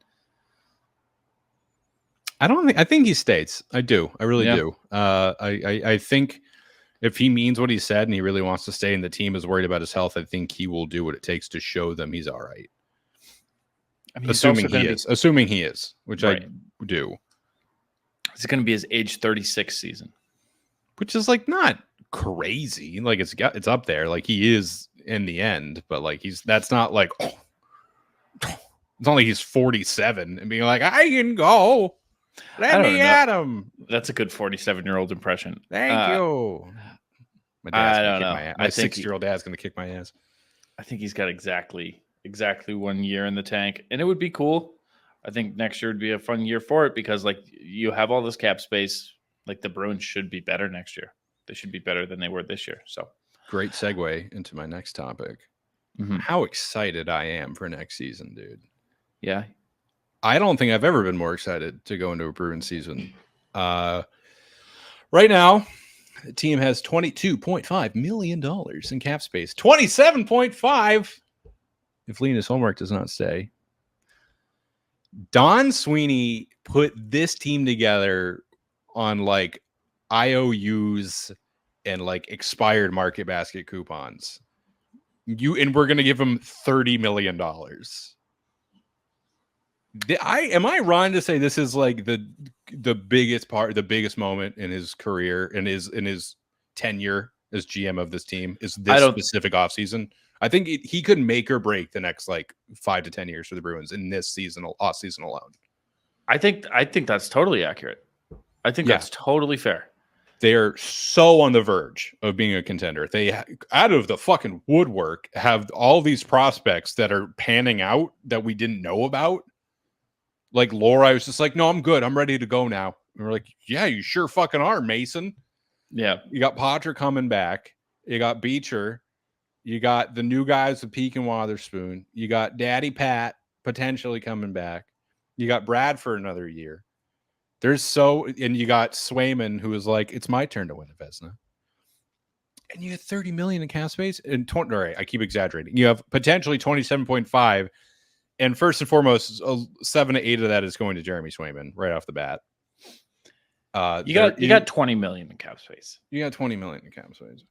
I think he stays. I do. I really do. I think if he means what he said and he really wants to stay and the team is worried about his health, I think he will do what it takes to show them he's all right. I mean, assuming he is, which right. I do. It's going to be his age 36 season, which is like not crazy. Like it's up there. Like he is in the end, but like that's not like it's not like he's 47 and being like, I can go. Let me at him. That's a good 47-year-old impression. Thank you. My dad's gonna kick my ass. My 6-year-old dad's gonna kick my ass. I think he's got exactly 1 year in the tank, and it would be cool. I think next year would be a fun year for it because like you have all this cap space. Like the Bruins should be better next year. They should be better than they were this year. So great segue into my next topic. Mm-hmm. How excited I am for next season, dude. Yeah. I don't think I've ever been more excited to go into a Bruins season. Right now, the team has $22.5 million in cap space. 27.5 if Linus Ullmark does not stay. Don Sweeney put this team together on like IOUs and like expired market basket coupons. And we're going to give him $30 million. Am I wrong to say this is like the biggest moment in his career, in his tenure as GM of this team is this specific offseason? I think he could make or break the next like 5 to 10 years for the Bruins in this off season alone. I think that's totally accurate. I think that's totally fair. They're so on the verge of being a contender. They, out of the fucking woodwork, have all these prospects that are panning out that we didn't know about. Like Laura was just like, no, I'm good. I'm ready to go now. And we're like, yeah, you sure fucking are, Mason. Yeah. You got Potter coming back. You got Beecher. You got the new guys with Peak and Wotherspoon. You got Daddy Pat potentially coming back. You got Brad for another year. And you got Swayman, who is like, it's my turn to win a Vezina. And you have $30 million in cap space. And all right, I keep exaggerating. You have potentially 27.5. And first and foremost, 7 to 8 of that is going to Jeremy Swayman right off the bat. You got 20 million in cap space. You got 20 million in cap space.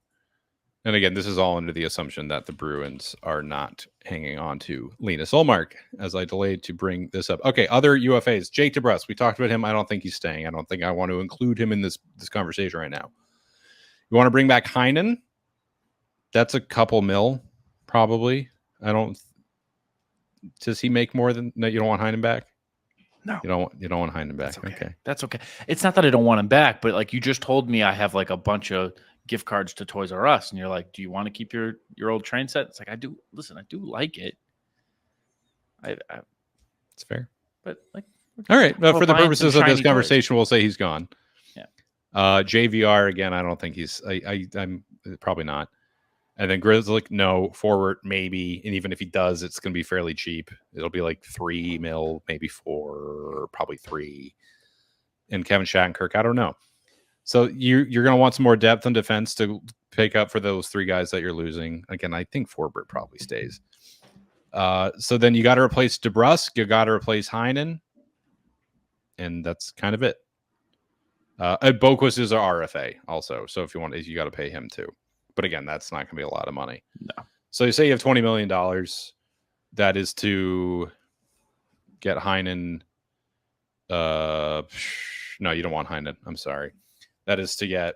And again, this is all under the assumption that the Bruins are not hanging on to Linus Ullmark, as I delayed to bring this up. Okay, other UFAs. Jake DeBrusk, we talked about him. I don't think he's staying. I don't think I want to include him in this conversation right now. You want to bring back Heinen? That's a couple mil, probably. Does he make more than... No, you don't want Heinen back? No. You don't want Heinen back. That's okay. It's not that I don't want him back, but like you just told me I have like a bunch of gift cards to Toys R Us, and you're like, do you want to keep your old train set? It's like, I do. Listen, I do like it. It's fair. But like, all right. For the purposes of this conversation, we'll say he's gone. Yeah. JVR again. I don't think he's. I'm probably not. And then Grizzly, no. Forward, maybe. And even if he does, it's going to be fairly cheap. It'll be like 3 mil, maybe 4, probably 3. And Kevin Shattenkirk, I don't know. So you're going to want some more depth on defense to pick up for those 3 guys that you're losing. Again, I think Forbert probably stays. So then you got to replace DeBrusk. You got to replace Heinen. And that's kind of it. Boquist is an RFA also. So if you want, you got to pay him too. But again, that's not going to be a lot of money. No. So you say you have $20 million. That is to get Heinen. No, you don't want Heinen. I'm sorry. That is to get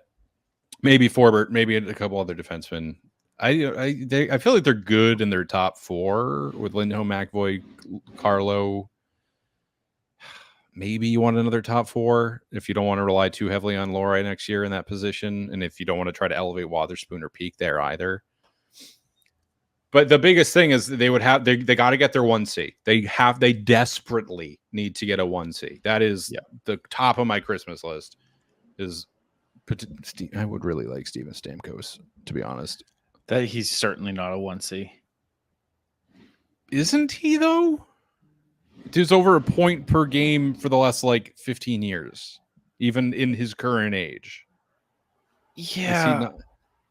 maybe Forbert, maybe a couple other defensemen. I feel like they're good in their top 4 with Lindholm, McAvoy, Carlo. Maybe you want another top 4 if you don't want to rely too heavily on Lorei next year in that position, and if you don't want to try to elevate Wotherspoon or Peak there either. But the biggest thing is they got to get their 1C. They desperately need to get a 1C. That is the top of my Christmas list. I would really like Steven Stamkos, to be honest. That he's certainly not a 1C. Isn't he though? Dude's over a point per game for the last like 15 years, even in his current age. Yeah.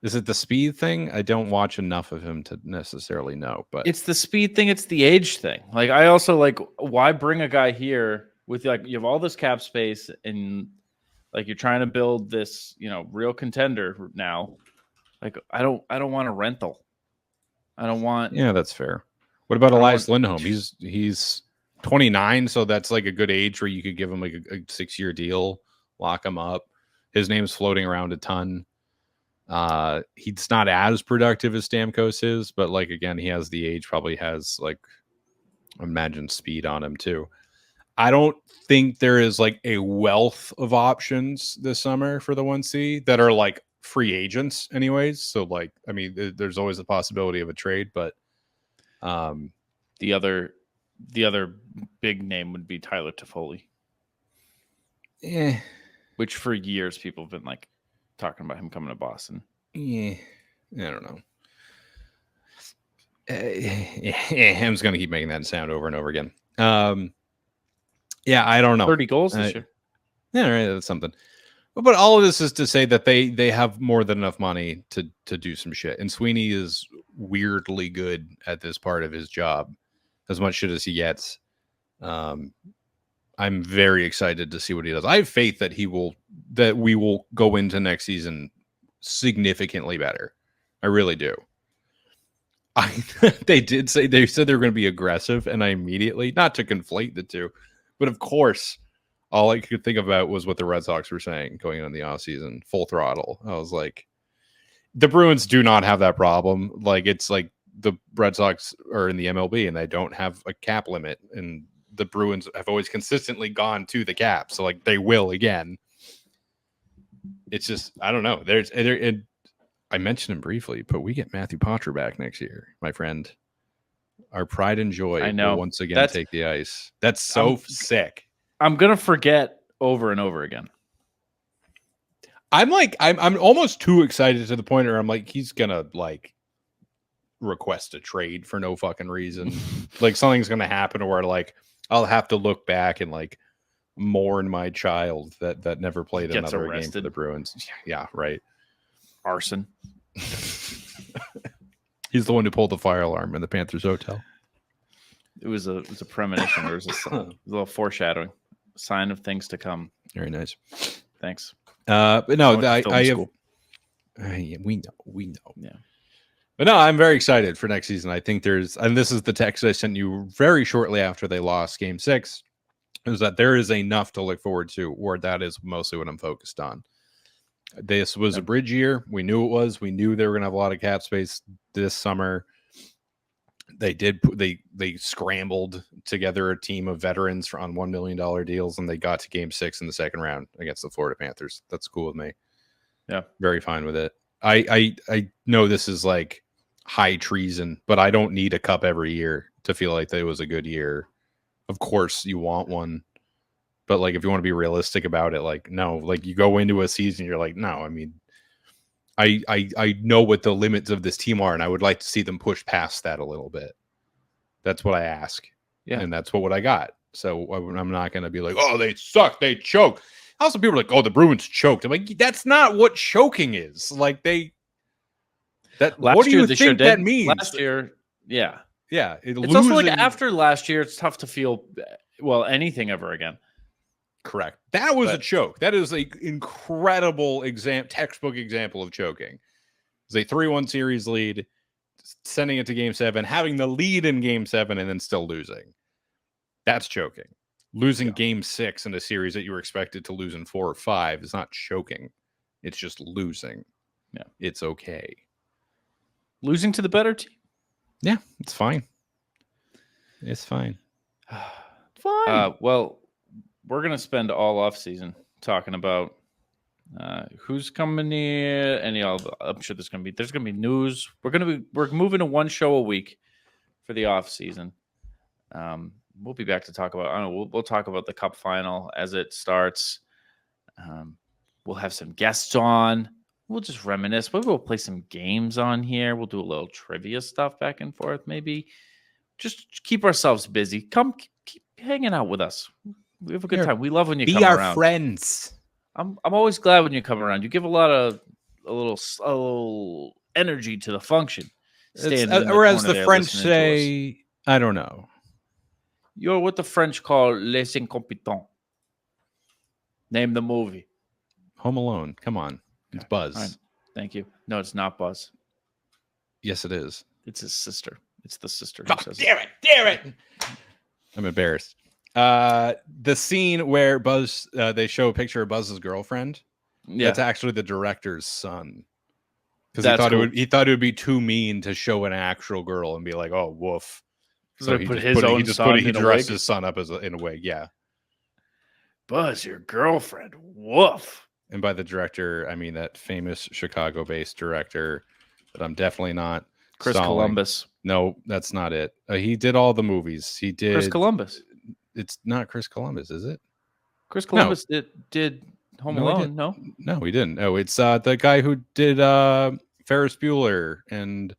Is it the speed thing? I don't watch enough of him to necessarily know, but it's the speed thing. It's the age thing. Like I also like, why bring a guy here with like, you have all this cap space and like, you're trying to build this, real contender now. Like, I don't want a rental. I don't want. Yeah, that's fair. What about Elias Lindholm? He's 29, so that's like a good age where you could give him like a 6-year deal. lock him up. His name's floating around a ton. He's not as productive as Stamkos is, but like again, he has the age, probably has like imagine speed on him too. I don't think there is like a wealth of options this summer for the 1C that are like free agents anyways. So like, I mean, there's always the possibility of a trade, but the other big name would be Tyler Toffoli. Which for years people have been like talking about him coming to Boston. I don't know. I'm just gonna keep making that sound over and over again. Yeah, I don't know. 30 goals this year. Yeah, right, that's something. But all of this is to say that they have more than enough money to do some shit. And Sweeney is weirdly good at this part of his job, as much shit as he gets. I'm very excited to see what he does. I have faith that we will go into next season significantly better. I really do. They said they were going to be aggressive, and I immediately, not to conflate the two, but of course, all I could think about was what the Red Sox were saying going on in the offseason, full throttle. I was like, the Bruins do not have that problem. Like, it's like the Red Sox are in the MLB and they don't have a cap limit, and the Bruins have always consistently gone to the cap. So like they will again. It's just, I don't know. I mentioned him briefly, but we get Matthew Poitras back next year, my friend. Our pride and joy I know. will once again take the ice. That's so sick. I'm gonna forget over and over again. I'm almost too excited to the point where I'm like, he's gonna like request a trade for no fucking reason. Like something's gonna happen where like I'll have to look back and like mourn my child that never played another game for the Bruins. Yeah, right. Arson. He's the one who pulled the fire alarm in the Panthers hotel. It was a premonition. There was a little foreshadowing, sign of things to come. Very nice. Thanks. But no, I have. We know. Yeah. But no, I'm very excited for next season. I think and this is the text I sent you very shortly after they lost Game 6, is that there is enough to look forward to, where that is mostly what I'm focused on. This was a bridge year. We knew it was. We knew they were going to have a lot of cap space this summer. They scrambled together a team of veterans on $1 million deals, and they got to Game 6 in the second round against the Florida Panthers. That's cool with me. Yeah, very fine with it. I know this is like high treason, but I don't need a cup every year to feel like that it was a good year. Of course, you want one. But like, if you want to be realistic about it, like, no, like you go into a season, you're like, no, I mean, I know what the limits of this team are, and I would like to see them push past that a little bit. That's what I ask. Yeah. And that's what I got. So I'm not going to be like, oh, they suck, they choke. Also, people are like, oh, the Bruins choked. I'm like, that's not what choking is. Like what do you think that means? Last year, yeah. Yeah. It's also like after last year, it's tough to feel, anything ever again. Correct. That was a choke. That is an incredible textbook example of choking. It's a 3-1 series lead, sending it to Game 7, having the lead in Game 7, and then still losing. That's choking. Losing Game 6 in a series that you were expected to lose in 4 or 5 is not choking. It's just losing. Yeah. It's okay. Losing to the better team. Yeah, it's fine. It's fine. Fine. We're going to spend all off season talking about who's coming here, and I'm sure there's going to be news. We're moving to one show a week for the off season. We'll be back to talk about. I don't know. We'll talk about the Cup final as it starts. We'll have some guests on. We'll just reminisce. Maybe we'll play some games on here. We'll do a little trivia stuff back and forth. Maybe just keep ourselves busy. Come keep hanging out with us. We have a good time. We love when you come around. Be our friends. I'm always glad when you come around. You give a little energy to the function. Or as the French say, I don't know. You're what the French call les incompetents. Name the movie. Home Alone. Come on. It's Buzz. Right. Thank you. No, it's not Buzz. Yes, it is. It's his sister. It's the sister. Damn it. I'm embarrassed. The scene where Buzz, they show a picture of Buzz's girlfriend. Yeah, That's actually the director's son. Because That's cool. he thought it would be too mean to show an actual girl and be like, "Oh, woof." So he put his own son he in a dressed wig? his son up in a wig. Yeah. Buzz, your girlfriend. Woof. And by the director, I mean that famous Chicago-based director that I'm definitely not. Chris stalling. Columbus. No, that's not it. He did all the movies. He did. Chris Columbus. It's not Chris Columbus, is it? Chris Columbus did Home Alone. No, No, he didn't. Oh, it's the guy who did Ferris Bueller and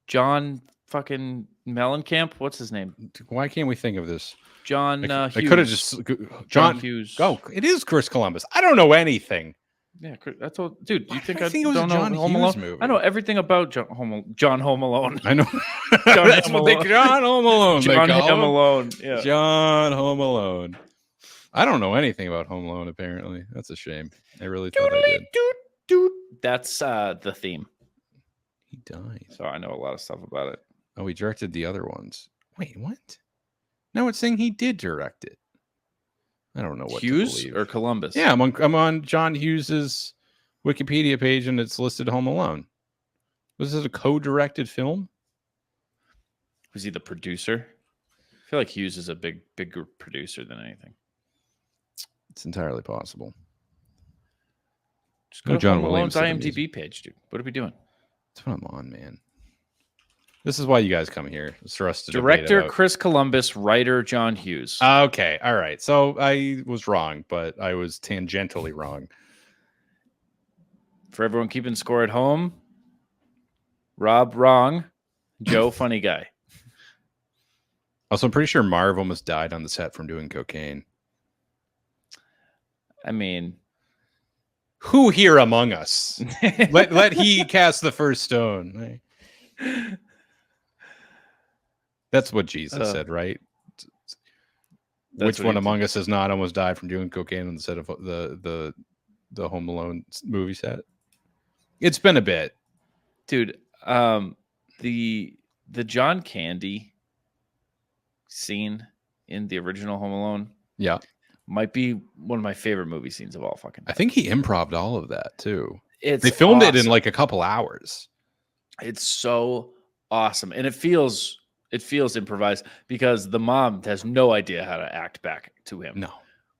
John fucking Mellencamp. What's his name? why can't we think of this? John I Hughes. could have just John Hughes. Oh, it is Chris Columbus. I don't know anything. Yeah, that's all. Dude, do you think I think it was don't a John know Home Hughes Alone? movie. I know everything about John Home Alone. I know. John That's Home what they Alone. John Home Alone. John they call Home him. Alone. Yeah. John Home Alone. I don't know anything about Home Alone. Apparently, that's a shame. I really thought I did. That's the theme. He died. So I know a lot of stuff about it. Oh, he directed the other ones. Wait, what? No, it's saying he did direct it. I don't know what Hughes to believe. or Columbus? Yeah, I'm on John Hughes's Wikipedia page, and it's listed Home Alone. Was it a co-directed film? Was he the producer? I feel like Hughes is a bigger producer than anything. It's entirely possible. Just go No, to John Home Alone's Williams did the IMDb page, dude. What are we doing? That's what I'm on, man. This is why you guys come here. It's for us to debate Director about. Chris Columbus, writer John Hughes. Okay, all right. So I was wrong, but I was tangentially wrong. For everyone keeping score at home, Rob wrong, Joe funny guy. Also, I'm pretty sure Marv almost died on the set from doing cocaine. I mean, Who here among us? let he cast the first stone. That's what Jesus said, right? Which one among us has not almost died from doing cocaine on the set of the Home Alone movie set? It's been a bit, dude. The John Candy scene in the original Home Alone, yeah. might be one of my favorite movie scenes of all fucking time. I think he improv'd all of that too. They filmed it in like a couple hours. It's so awesome, and it feels improvised because the mom has no idea how to act back to him. No,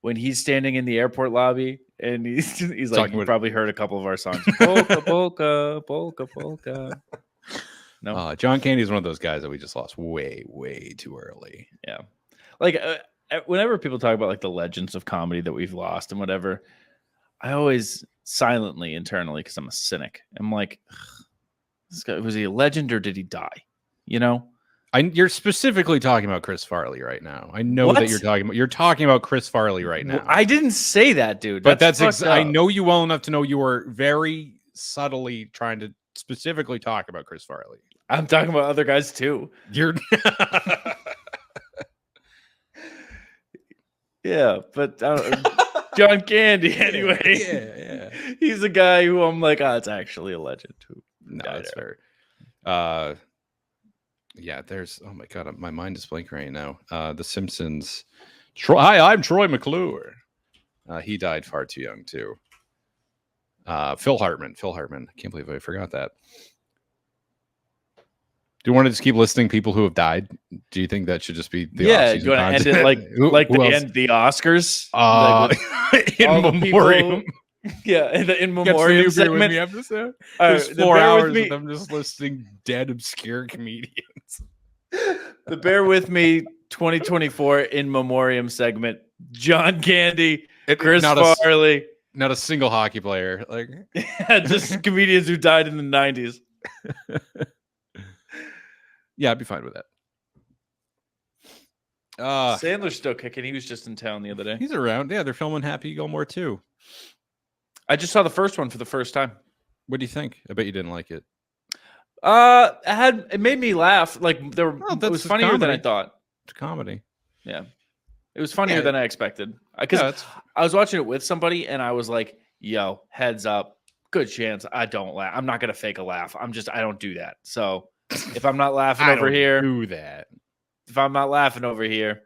when he's standing in the airport lobby and he's like, you probably heard a couple of our songs, polka polka polka polka. No, John Candy is one of those guys that we just lost way too early. Yeah, like whenever people talk about like the legends of comedy that we've lost and whatever, I always silently internally, because I'm a cynic, I'm like, this guy, was he a legend or did he die? You know. You're specifically talking about Chris Farley right now. I know that you're talking about Chris Farley right now. Well, I didn't say that, dude. But I know you well enough to know you were very subtly trying to specifically talk about Chris Farley. I'm talking about other guys too. You're yeah, but John Candy anyway. Yeah. He's a guy who I'm like, it's actually a legend. No, that's fair. Yeah, there's, oh my God, my mind is blank right now. The Simpsons. Hi, I'm Troy McClure. He died far too young, too. Phil Hartman. I can't believe I forgot that. Do you want to just keep listing people who have died? Do you think that should just be the do you want to end it like the Oscars? In Memoriam. Yeah, in the In Memoriam segment. Episode. There's 4 hours of them just listing dead, obscure comedians. The Bear With Me 2024 In Memoriam segment. John Candy, Chris Farley. Not a single hockey player. Like, just comedians who died in the 90s. Yeah, I'd be fine with that. Sandler's still kicking. He was just in town the other day. He's around. Yeah, they're filming Happy Gilmore too. I just saw the first one for the first time. What do you think? I bet you didn't like it. It made me laugh. Like it was funnier than I thought. It's comedy. Yeah, it was funnier than I expected. Because I was watching it with somebody, and I was like, "Yo, heads up, good chance I don't laugh. I'm not gonna fake a laugh. I don't do that. So if I'm not laughing over here, do that. If I'm not laughing over here,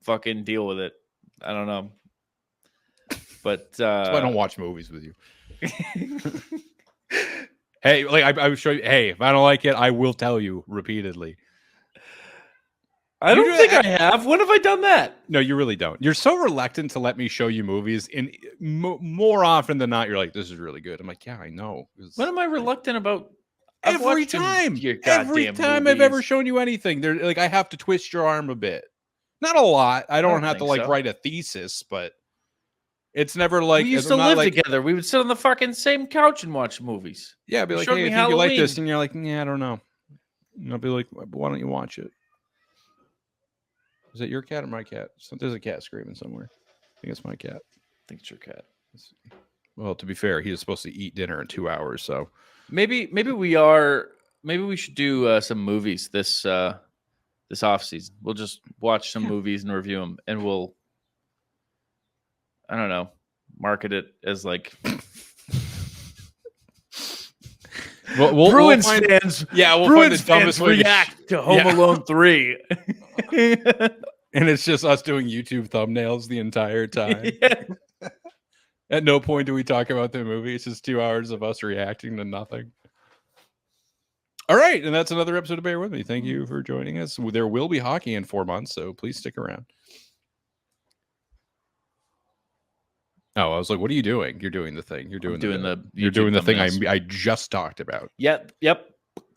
fucking deal with it. I don't know. But That's why I don't watch movies with you. Hey, like I would show you. Hey, if I don't like it, I will tell you repeatedly. I don't think I have. When have I done that? No, you really don't. You're so reluctant to let me show you movies, and more often than not, you're like, "This is really good." I'm like, "Yeah, I know." When am I reluctant about? Every time I've ever shown you anything, there, like, I have to twist your arm a bit. Not a lot. I don't have to like write a thesis, but it's never like we used to live together. We would sit on the fucking same couch and watch movies. Yeah, I'd be like, "Hey, I think you like this," and you're like, "Yeah, I don't know." And I'll be like, "Why don't you watch it?" Is it your cat or my cat? There's a cat screaming somewhere. I think it's my cat. I think it's your cat. Well, to be fair, he is supposed to eat dinner in 2 hours, so maybe we should do some movies this off season. We'll just watch some movies and review them, and we'll, I don't know, market it as like Bruins fans. Yeah, we'll Bruins find the dumbest fans react to Home Alone 3. And it's just us doing YouTube thumbnails the entire time. Yeah. At no point do we talk about the movie. It's just 2 hours of us reacting to nothing. All right, and that's another episode of Bear With Me. Thank you for joining us. There will be hockey in 4 months, so please stick around. Oh, I was like, what are you doing? You're doing the thing. You're doing the thing I just talked about. Yep.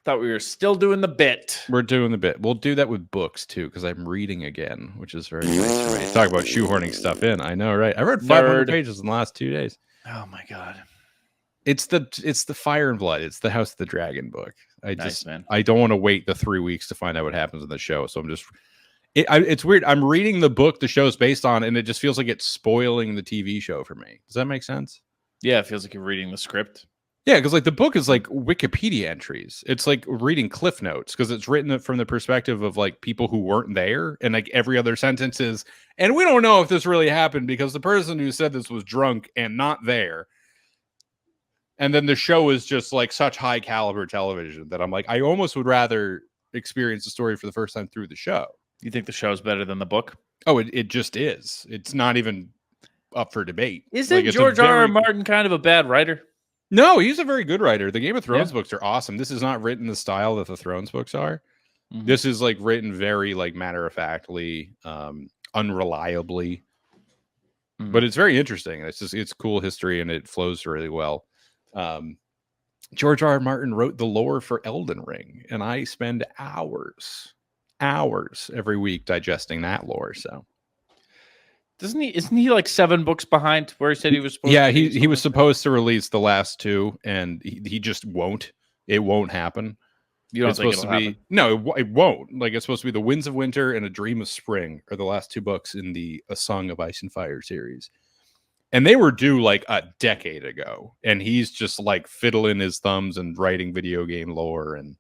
Thought we were still doing the bit. We're doing the bit. We'll do that with books too, because I'm reading again, which is very nice for me. Talk about shoehorning stuff in. I know, right? I read 500 pages in the last 2 days. Oh my god! It's the Fire and Blood. It's the House of the Dragon book. Man. I don't want to wait the 3 weeks to find out what happens in the show. So I'm just. It's weird. I'm reading the book the show's based on, and it just feels like it's spoiling the TV show for me. Does that make sense? Yeah, it feels like you're reading the script. Yeah, because like the book is like Wikipedia entries. It's like reading Cliff Notes because it's written from the perspective of like people who weren't there, and like every other sentence is, and we don't know if this really happened because the person who said this was drunk and not there. And then the show is just like such high caliber television that I'm like, I almost would rather experience the story for the first time through the show. You think the show's better than the book? Oh, it just is. It's not even up for debate. Isn't George R.R. Martin kind of a bad writer? No, he's a very good writer. The Game of Thrones books are awesome. This is not written the style that the Thrones books are. Mm-hmm. This is like written very like matter-of-factly, unreliably. Mm-hmm. But it's very interesting. It's cool history and it flows really well. George R.R. Martin wrote the lore for Elden Ring, and I spend hours every week digesting that lore. So isn't he like 7 books behind where he said he was supposed to he was supposed to release the last 2, and he just won't. It won't happen. You don't think it'll happen? No, it won't. Like, it's supposed to be The Winds of Winter and A Dream of Spring are the last 2 books in the A Song of Ice and Fire series. And they were due like a decade ago. And he's just like fiddling his thumbs and writing video game lore and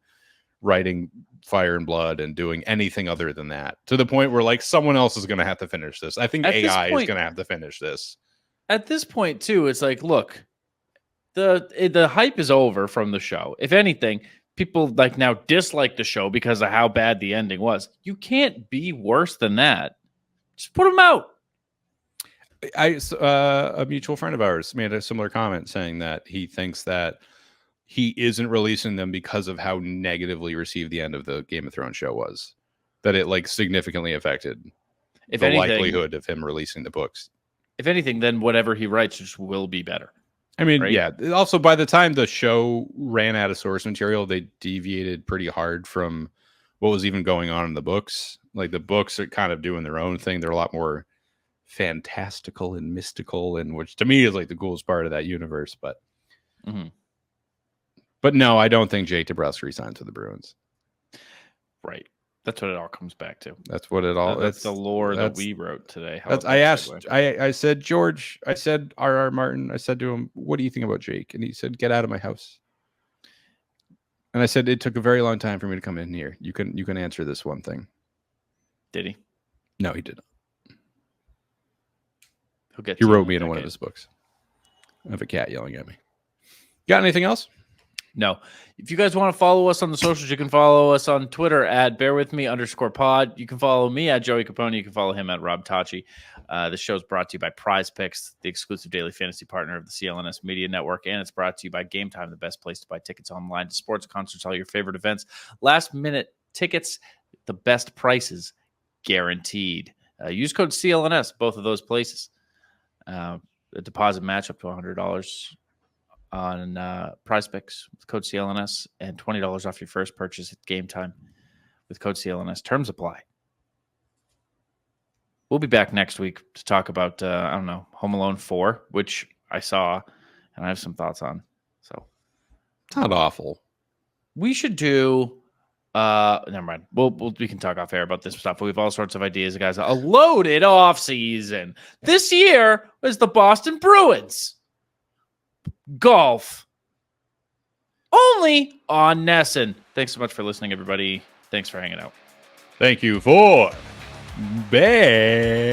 writing Fire and Blood and doing anything other than that, to the point where like someone else is going to have to finish this. I think AI is going to have to finish this. At this point too, it's like, look, the hype is over from the show. If anything, people like now dislike the show because of how bad the ending was. You can't be worse than that. Just put them out. A mutual friend of ours made a similar comment saying that he thinks that he isn't releasing them because of how negatively received the end of the Game of Thrones show was. That it like significantly affected likelihood of him releasing the books. If anything, then whatever he writes just will be better. I mean, right? Yeah. Also, by the time the show ran out of source material, they deviated pretty hard from what was even going on in the books. Like, the books are kind of doing their own thing. They're a lot more fantastical and mystical, and which to me is like the coolest part of that universe. But But no, I don't think Jake DeBrusk resigns to the Bruins. Right. That's what it all comes back to. That's what it all. That's the lore that we wrote today. I said, George. I said, R.R. Martin. I said to him, "What do you think about Jake?" And he said, "Get out of my house." And I said, "It took a very long time for me to come in here. You can answer this one thing." Did he? No, he didn't. He wrote me into one of his books. I have a cat yelling at me. Got anything else? No. If you guys want to follow us on the socials, you can follow us on Twitter at bearwithme_pod. You can follow me at Joey Copponi. You can follow him at Rob Tocci. The show is brought to you by Prize Picks, the exclusive daily fantasy partner of the CLNS Media Network, and it's brought to you by Game Time, the best place to buy tickets online to sports, concerts, all your favorite events. Last-minute tickets, the best prices, guaranteed. Use code CLNS, both of those places. A deposit match up to $100 on Prize Picks with code CLNS and $20 off your first purchase at Game Time with code CLNS. Terms apply. We'll be back next week to talk about, Home Alone 4, which I saw and I have some thoughts on. So, Not awful. We should do, never mind. We can talk off air about this stuff. But we have all sorts of ideas, guys. A loaded off season. This year was the Boston Bruins. Golf. Only on Nesson. Thanks so much for listening, everybody. Thanks for hanging out. Thank you for bear.